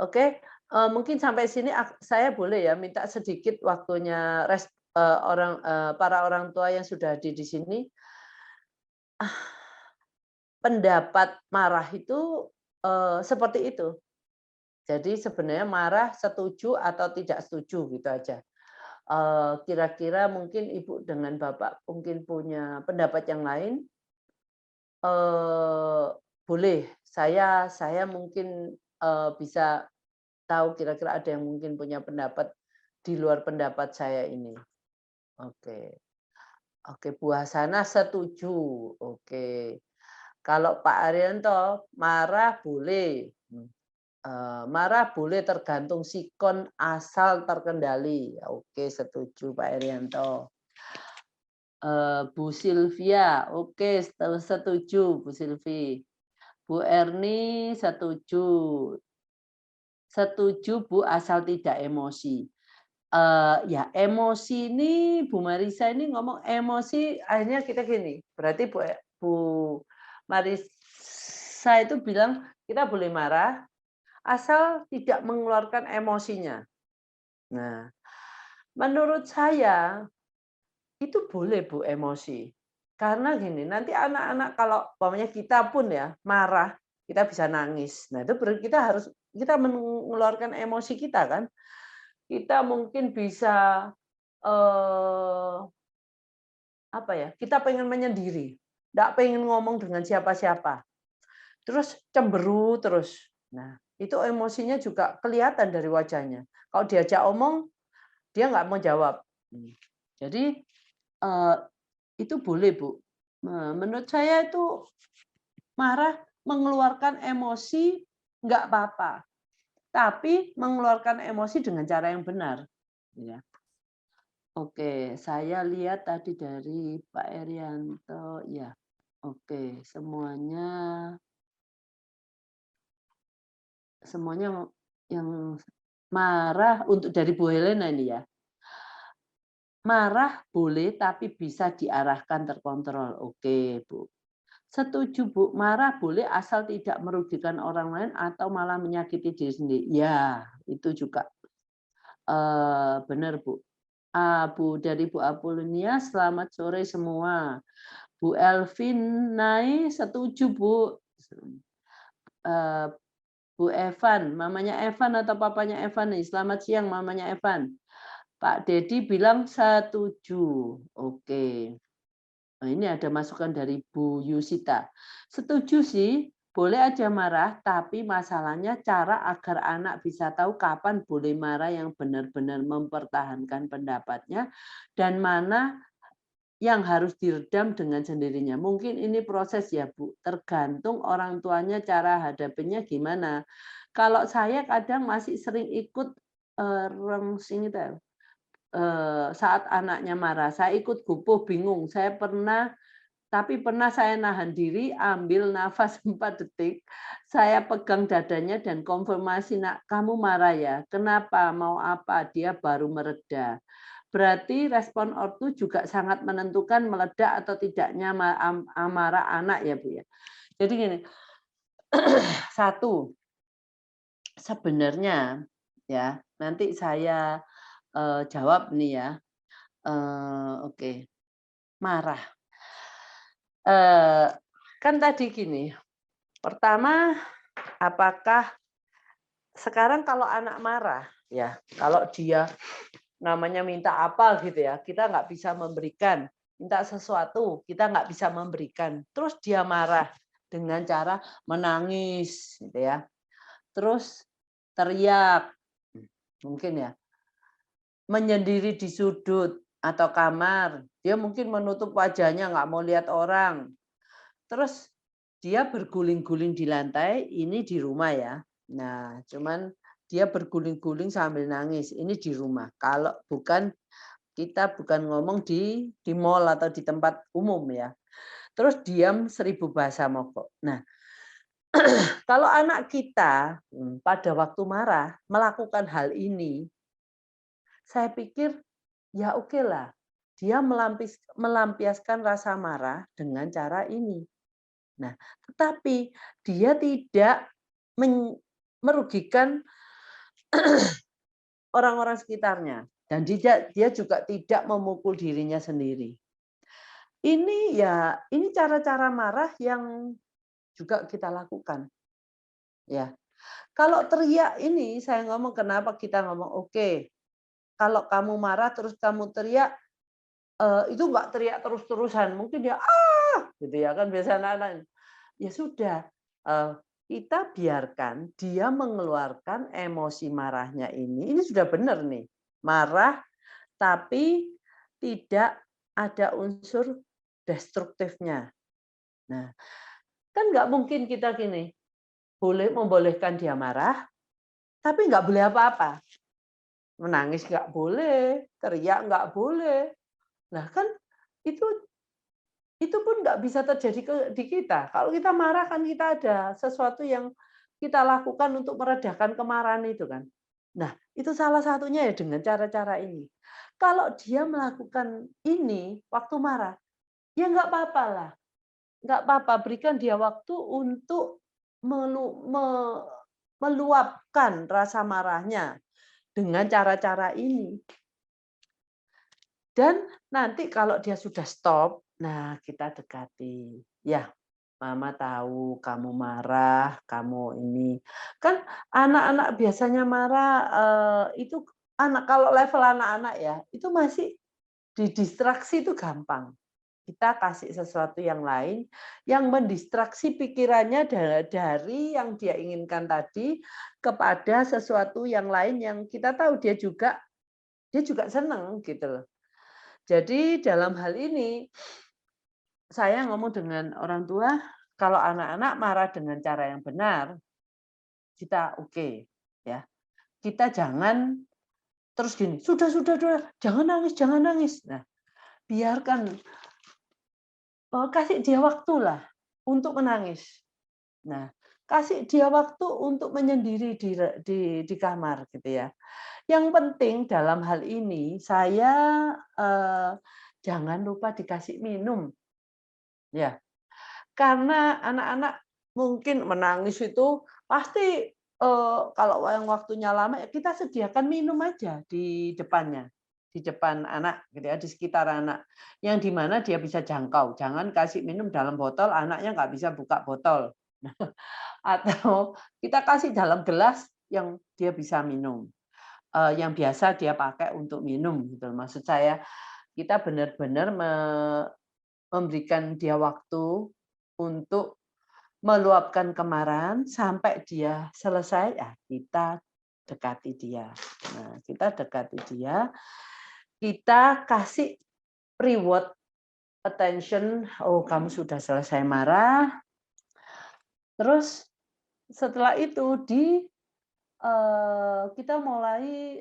Oke, mungkin sampai sini saya boleh ya minta sedikit waktunya para orang tua yang sudah hadir di sini. Pendapat marah itu, seperti itu. Jadi sebenarnya marah setuju atau tidak setuju gitu aja. Kira-kira mungkin Ibu dengan Bapak mungkin punya pendapat yang lain, eee, boleh saya mungkin, bisa tahu kira-kira ada yang mungkin punya pendapat di luar pendapat saya ini. Oke. Oke, Bu Hasanah setuju. Oke. Kalau Pak Arianto marah boleh, marah boleh tergantung sikon asal terkendali. Oke, setuju Pak Arianto. Bu Sylvia, oke, setuju Bu Sylvi. Bu Erni setuju. Setuju Bu, asal tidak emosi. Ya emosi ini Bu Marisa ini ngomong emosi akhirnya kita gini, berarti Bu Marisa itu bilang kita boleh marah asal tidak mengeluarkan emosinya. Nah, menurut saya itu boleh Bu emosi. Karena gini, nanti anak-anak kalau umpamanya kita pun ya marah, kita bisa nangis. Nah, itu berarti kita mengeluarkan emosi kita kan. Kita mungkin bisa eh, apa ya? Kita pengen menyendiri, nggak pengen ngomong dengan siapa-siapa. Terus cemberut terus. Nah, itu emosinya juga kelihatan dari wajahnya. Kalau diajak omong, dia nggak mau jawab. Jadi eh, itu boleh Bu. Menurut saya itu marah mengeluarkan emosi nggak apa-apa, tapi mengeluarkan emosi dengan cara yang benar. Ya. Oke, saya lihat tadi dari Pak Erianto, ya. Oke, semuanya yang marah untuk dari Bu Helena ini ya. Marah boleh tapi bisa diarahkan terkontrol. Oke, Bu. Setuju, Bu. Marah boleh asal tidak merugikan orang lain atau malah menyakiti diri sendiri. Ya, itu juga benar, Bu. Bu dari Bu Apulinia, selamat sore semua. Bu Elvin Nai setuju, Bu. Eh, Bu Evan, mamanya Evan atau papanya Evan nih? Selamat siang, mamanya Evan. Pak Dedi bilang setuju. Oke. Nah, ini ada masukan dari Bu Yusita. Setuju sih, boleh aja marah, tapi masalahnya cara agar anak bisa tahu kapan boleh marah yang benar-benar mempertahankan pendapatnya dan mana yang harus diredam dengan sendirinya. Mungkin ini proses ya Bu, tergantung orang tuanya cara hadapinya gimana. Kalau saya kadang masih sering ikut saat anaknya marah, saya ikut gupuh bingung. Pernah saya nahan diri, ambil nafas 4 detik, saya pegang dadanya dan konfirmasi, "Nak, kamu marah ya? Kenapa? Mau apa?" Dia baru mereda. Berarti respon ortu juga sangat menentukan meledak atau tidaknya amarah anak ya Bu ya. Jadi gini, satu, sebenarnya ya, nanti saya jawab nih ya. Oke, marah. Kan tadi gini, pertama, apakah sekarang kalau anak marah, ya, kalau dia namanya minta apa gitu ya, kita nggak bisa memberikan, minta sesuatu, kita nggak bisa memberikan, terus dia marah dengan cara menangis, gitu ya, terus teriak, mungkin ya, menyendiri di sudut atau kamar, dia mungkin menutup wajahnya nggak mau lihat orang, terus dia berguling-guling di lantai, ini di rumah ya. Nah, cuman dia berguling-guling sambil nangis, ini di rumah. Kalau kita bukan ngomong di mall atau di tempat umum ya. Terus diam 1000 bahasa mokok. Nah, kalau anak kita pada waktu marah melakukan hal ini, saya pikir ya oke lah. Dia melampiaskan rasa marah dengan cara ini. Nah, tetapi dia tidak merugikan orang-orang sekitarnya. Dan dia juga tidak memukul dirinya sendiri. Ini cara-cara marah yang juga kita lakukan. Ya, kalau teriak ini saya ngomong kenapa kita ngomong oke. Kalau kamu marah terus kamu teriak, itu nggak teriak terus-terusan. Mungkin dia gitu ya kan biasa anak-anak. Ya sudah, kita biarkan dia mengeluarkan emosi marahnya ini. Ini sudah benar nih, marah tapi tidak ada unsur destruktifnya. Nah, kan nggak mungkin kita gini, membolehkan dia marah, tapi nggak boleh apa-apa. Menangis nggak boleh, teriak nggak boleh. Nah kan itu pun nggak bisa terjadi di kita. Kalau kita marah kan kita ada sesuatu yang kita lakukan untuk meredakan kemarahan itu kan. Nah, itu salah satunya ya dengan cara-cara ini. Kalau dia melakukan ini waktu marah, ya nggak apa-apa lah. Nggak apa-apa, berikan dia waktu untuk meluapkan rasa marahnya dengan cara-cara ini. Dan nanti kalau dia sudah stop, nah kita dekati. Ya, mama tahu kamu marah, kamu ini. Kan anak-anak biasanya marah, itu kalau level anak-anak ya, itu masih didistraksi itu gampang. Kita kasih sesuatu yang lain, yang mendistraksi pikirannya dari yang dia inginkan tadi, kepada sesuatu yang lain yang kita tahu dia juga senang gitu loh. Jadi dalam hal ini, saya ngomong dengan orang tua, kalau anak-anak marah dengan cara yang benar, kita oke, ya. Kita jangan terus gini, sudah, jangan nangis. Nah, biarkan, kasih dia waktulah untuk menangis. Nah, kasih dia waktu untuk menyendiri di kamar gitu ya. Yang penting dalam hal ini saya jangan lupa dikasih minum. Ya, karena anak-anak mungkin menangis itu pasti kalau yang waktunya lama ya kita sediakan minum aja di depannya, di depan anak gitu ya, di sekitar anak yang di mana dia bisa jangkau. Jangan kasih minum dalam botol, anaknya nggak bisa buka botol. Atau kita kasih dalam gelas yang dia bisa minum, yang biasa dia pakai untuk minum gitu. Maksud saya kita benar-benar memberikan dia waktu untuk meluapkan kemarahan sampai dia selesai, ya kita dekati dia. Nah, kita dekati dia, kita kasih reward attention, oh kamu sudah selesai marah, terus setelah itu kita mulai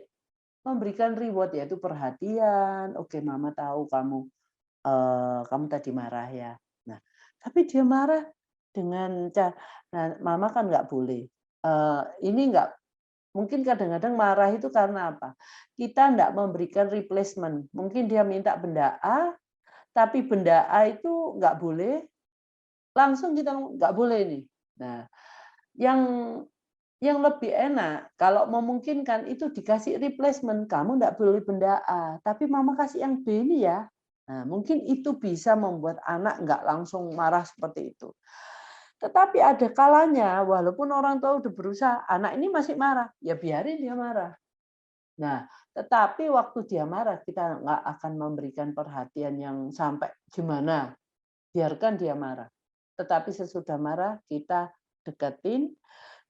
memberikan reward yaitu perhatian. Oke, mama tahu kamu tadi marah ya. Nah, tapi dia marah dengan nah, mama kan nggak boleh. Ini nggak mungkin kadang-kadang marah itu karena apa? Kita nggak memberikan replacement. Mungkin dia minta benda A, tapi benda A itu nggak boleh. Langsung kita nggak boleh nih. Nah, yang lebih enak kalau memungkinkan itu dikasih replacement. Kamu nggak boleh benda A, tapi mama kasih yang B ini ya. Nah, mungkin itu bisa membuat anak nggak langsung marah seperti itu. Tetapi ada kalanya, walaupun orang tua udah berusaha, anak ini masih marah, ya biarin dia marah. Nah, tetapi waktu dia marah, kita nggak akan memberikan perhatian yang sampai gimana. Biarkan dia marah. Tetapi sesudah marah, kita deketin,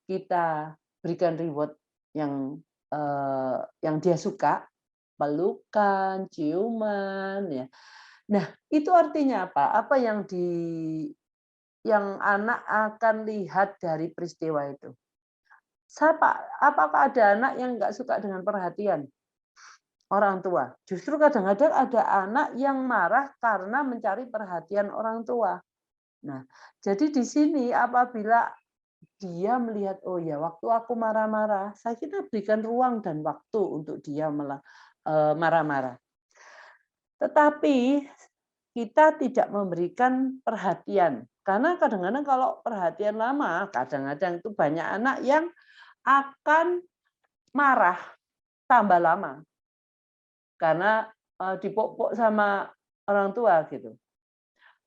kita berikan reward yang dia suka, pelukan, ciuman, ya. Nah, itu artinya apa? Apa yang anak akan lihat dari peristiwa itu? Apakah ada anak yang nggak suka dengan perhatian orang tua? Justru kadang-kadang ada anak yang marah karena mencari perhatian orang tua. Nah, jadi di sini apabila dia melihat, oh ya, waktu aku marah-marah, saya kita berikan ruang dan waktu untuk dia marah-marah. Tetapi kita tidak memberikan perhatian. Karena kadang-kadang kalau perhatian lama, kadang-kadang itu banyak anak yang akan marah tambah lama karena dipok-pok sama orang tua gitu.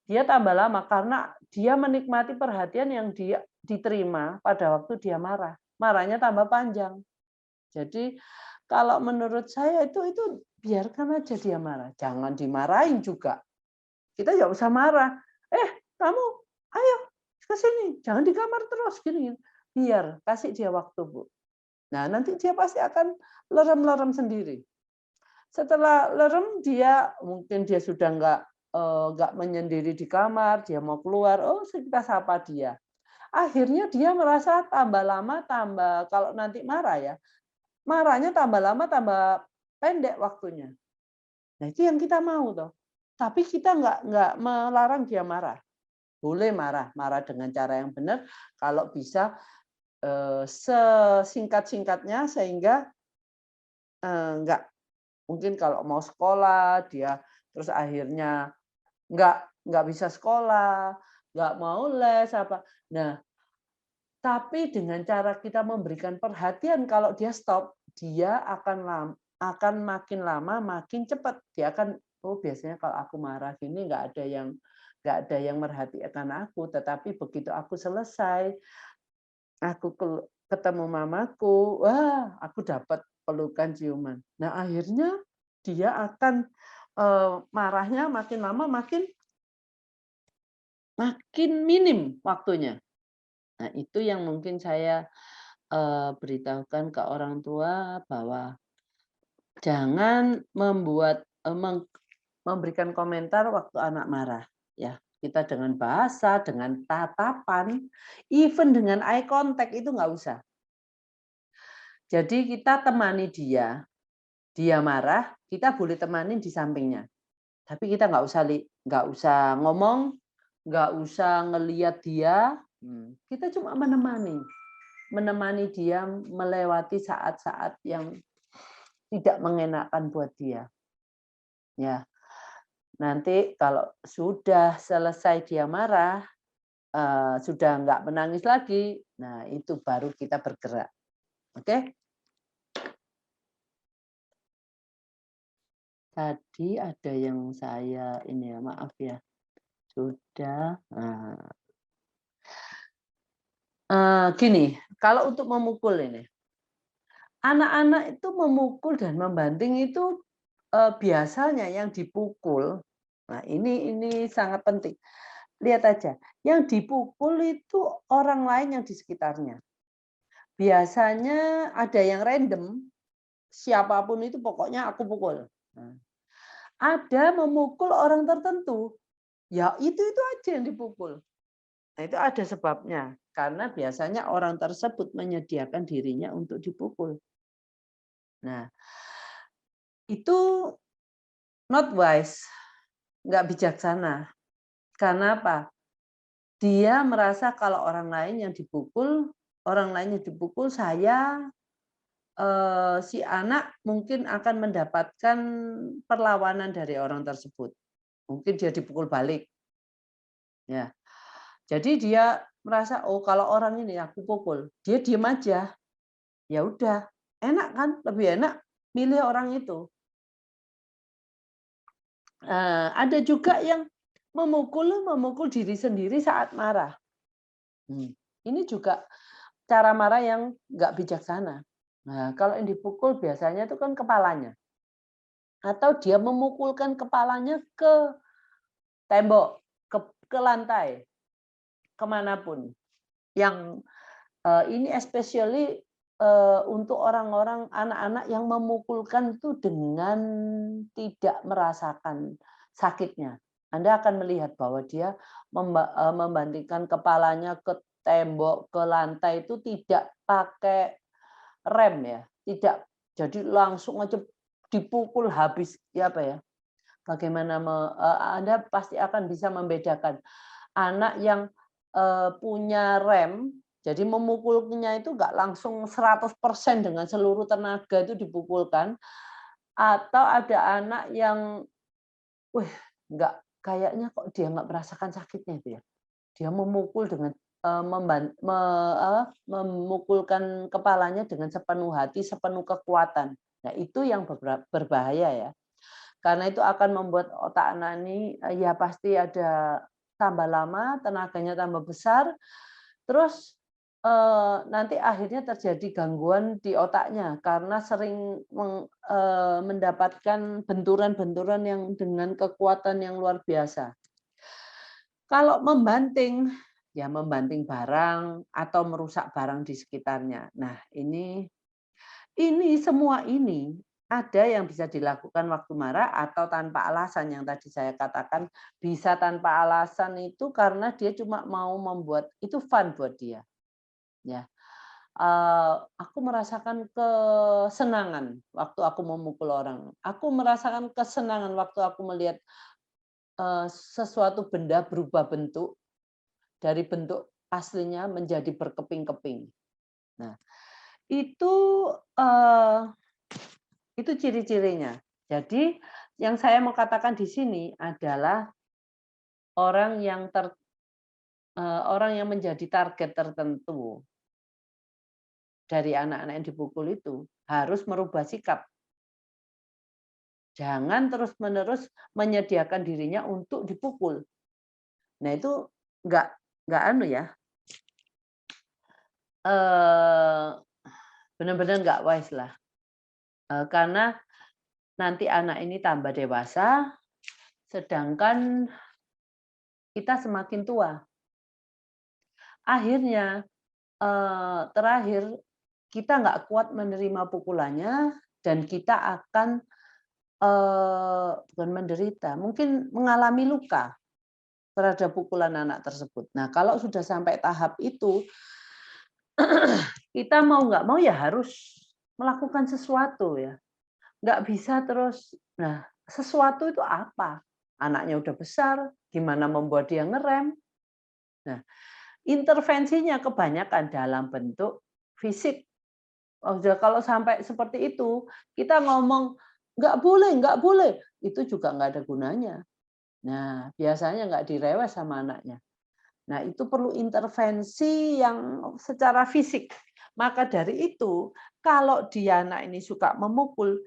Dia tambah lama karena dia menikmati perhatian yang dia diterima pada waktu dia marah. Marahnya tambah panjang. Jadi kalau menurut saya itu biarkan aja dia marah. Jangan dimarahin juga. Kita nggak usah marah. Kamu ayo ke sini. Jangan di kamar terus gini. Biar kasih dia waktu, Bu. Nah, nanti dia pasti akan lerem-lerem sendiri. Setelah lerem mungkin dia sudah nggak menyendiri di kamar, dia mau keluar, kita sapa dia. Akhirnya dia merasa tambah lama kalau nanti marah ya, marahnya tambah lama tambah pendek waktunya. Nah itu yang kita mau toh. Tapi kita nggak melarang dia marah. Boleh marah dengan cara yang benar kalau bisa sesingkat-singkatnya sehingga nggak mungkin kalau mau sekolah dia terus akhirnya nggak bisa sekolah, nggak mau les apa. Nah, tapi dengan cara kita memberikan perhatian kalau dia stop, dia akan makin lama makin cepat. Dia akan biasanya kalau aku marah gini nggak ada yang merhatikan aku, tetapi begitu aku selesai, aku ketemu mamaku, wah, aku dapat pelukan ciuman. Nah, akhirnya dia akan marahnya makin lama makin minim waktunya. Nah, itu yang mungkin saya beritahukan ke orang tua bahwa jangan memberikan komentar waktu anak marah. Ya, kita dengan bahasa, dengan tatapan, even dengan eye contact itu nggak usah. Jadi kita temani dia marah, kita boleh temani di sampingnya. Tapi kita nggak usah ngomong, nggak usah ngelihat dia, kita cuma menemani dia melewati saat-saat yang tidak mengenakan buat dia. Ya, nanti kalau sudah selesai dia marah, sudah nggak menangis lagi, nah itu baru kita bergerak. Oke? Tadi ada yang saya ini ya, maaf ya. Sudah. Gini, kalau untuk memukul ini, anak-anak itu memukul dan membanting itu biasanya yang dipukul. Nah, ini sangat penting. Lihat aja, yang dipukul itu orang lain yang di sekitarnya. Biasanya ada yang random, siapapun itu pokoknya aku pukul. Nah, ada memukul orang tertentu, ya itu aja yang dipukul. Nah, itu ada sebabnya. Karena biasanya orang tersebut menyediakan dirinya untuk dipukul. Nah, itu not wise, nggak bijaksana. Karena apa? Dia merasa kalau orang lain yang dipukul, si anak mungkin akan mendapatkan perlawanan dari orang tersebut. Mungkin dia dipukul balik. Ya. Jadi dia merasa, kalau orang ini aku pukul, dia diem aja. Ya udah, enak kan? Lebih enak milih orang itu. Ada juga yang memukul diri sendiri saat marah. Ini juga cara marah yang nggak bijaksana. Nah, kalau yang dipukul biasanya itu kan kepalanya. Atau dia memukulkan kepalanya ke tembok, ke lantai, kemanapun. Yang ini especially untuk orang-orang anak-anak yang memukulkan itu dengan tidak merasakan sakitnya. Anda akan melihat bahwa dia membandingkan kepalanya ke tembok, ke lantai itu tidak pakai rem ya, tidak jadi langsung aja dipukul habis ya apa ya. Bagaimana Anda pasti akan bisa membedakan anak yang punya rem, jadi memukulnya itu nggak langsung 100% dengan seluruh tenaga itu dipukulkan, atau ada anak yang, nggak kayaknya kok dia nggak merasakan sakitnya itu ya. Dia memukul dengan memukulkan kepalanya dengan sepenuh hati, sepenuh kekuatan. Nah, itu yang berbahaya ya. Karena itu akan membuat otak anak ini ya pasti ada tambah lama, tenaganya tambah besar, terus nanti akhirnya terjadi gangguan di otaknya karena sering mendapatkan benturan-benturan yang dengan kekuatan yang luar biasa. Kalau membanting, ya membanting barang atau merusak barang di sekitarnya. Nah, ini semua ini ada yang bisa dilakukan waktu marah atau tanpa alasan yang tadi saya katakan bisa tanpa alasan itu karena dia cuma mau membuat itu fun buat dia. Ya, aku merasakan kesenangan waktu aku memukul orang. Aku merasakan kesenangan waktu aku melihat sesuatu benda berubah bentuk dari bentuk aslinya menjadi berkeping-keping. Nah, itu ciri-cirinya. Jadi yang saya mau katakan di sini adalah orang yang menjadi target tertentu dari anak-anak yang dipukul itu harus merubah sikap. Jangan terus-menerus menyediakan dirinya untuk dipukul. Nah, itu nggak anu ya. Benar-benar nggak wise lah. Karena nanti anak ini tambah dewasa, sedangkan kita semakin tua. Akhirnya, terakhir, kita nggak kuat menerima pukulannya, dan kita akan bukan menderita, mungkin mengalami luka terhadap pukulan anak tersebut. Nah, kalau sudah sampai tahap itu, kita mau nggak mau ya harus melakukan sesuatu ya. Nggak bisa terus, nah sesuatu itu apa? Anaknya udah besar, gimana membuat dia ngerem? Nah, intervensinya kebanyakan dalam bentuk fisik. Kalau sampai seperti itu, kita ngomong nggak boleh, itu juga nggak ada gunanya. Nah, biasanya nggak direwes sama anaknya. Nah, itu perlu intervensi yang secara fisik. Maka dari itu, kalau dia anak ini suka memukul,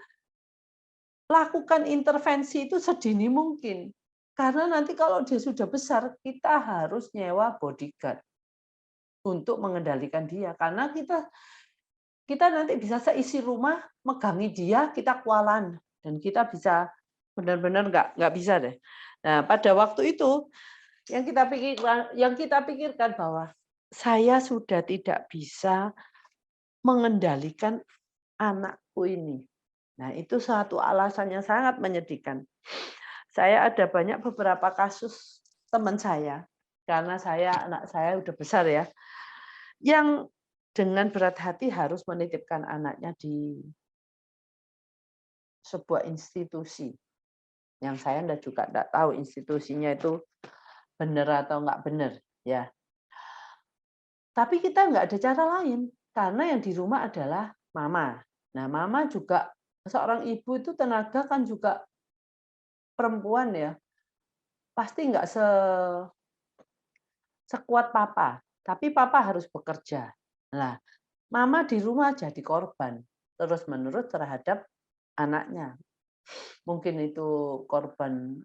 lakukan intervensi itu sedini mungkin. Karena nanti kalau dia sudah besar, kita harus nyewa bodyguard untuk mengendalikan dia. Karena kita nanti bisa seisi rumah megangi dia, kita kualan, dan kita bisa benar-benar nggak bisa deh. Nah, pada waktu itu yang kita pikirkan bahwa saya sudah tidak bisa mengendalikan anakku ini. Nah, itu satu alasan yang sangat menyedihkan. Saya ada beberapa kasus teman saya, karena anak saya udah besar ya, yang dengan berat hati harus menitipkan anaknya di sebuah institusi yang saya juga enggak tahu institusinya itu benar atau enggak benar ya. Tapi kita enggak ada cara lain karena yang di rumah adalah mama. Nah, mama juga seorang ibu itu tenaga kan juga perempuan ya. Pasti enggak sekuat papa, tapi papa harus bekerja. Nah, mama di rumah jadi korban terus-menerus terhadap anaknya. Mungkin itu korban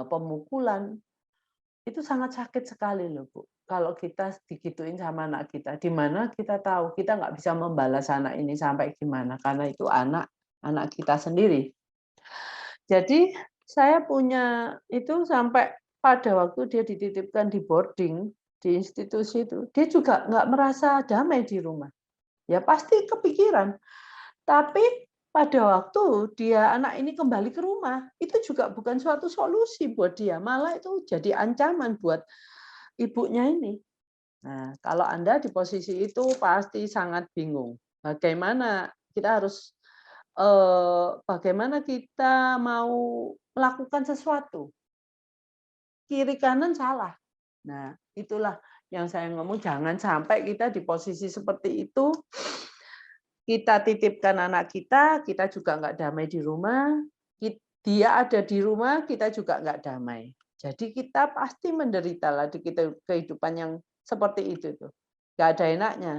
pemukulan, itu sangat sakit sekali loh, Bu. Kalau kita digituin sama anak kita, di mana kita tahu kita nggak bisa membalas anak ini sampai gimana, karena itu anak kita sendiri. Jadi saya punya itu sampai pada waktu dia dititipkan di boarding, di institusi itu, dia juga nggak merasa damai di rumah. Ya pasti kepikiran. Tapi pada waktu anak ini kembali ke rumah, itu juga bukan suatu solusi buat dia, malah itu jadi ancaman buat ibunya ini. Nah, kalau Anda di posisi itu pasti sangat bingung. Bagaimana kita mau melakukan sesuatu? Kiri kanan salah. Nah, itulah yang saya ngomong, jangan sampai kita di posisi seperti itu. Kita titipkan anak kita juga nggak damai di rumah. Dia ada di rumah, kita juga nggak damai. Jadi kita pasti menderita lah di kehidupan yang seperti itu tuh. Nggak ada enaknya.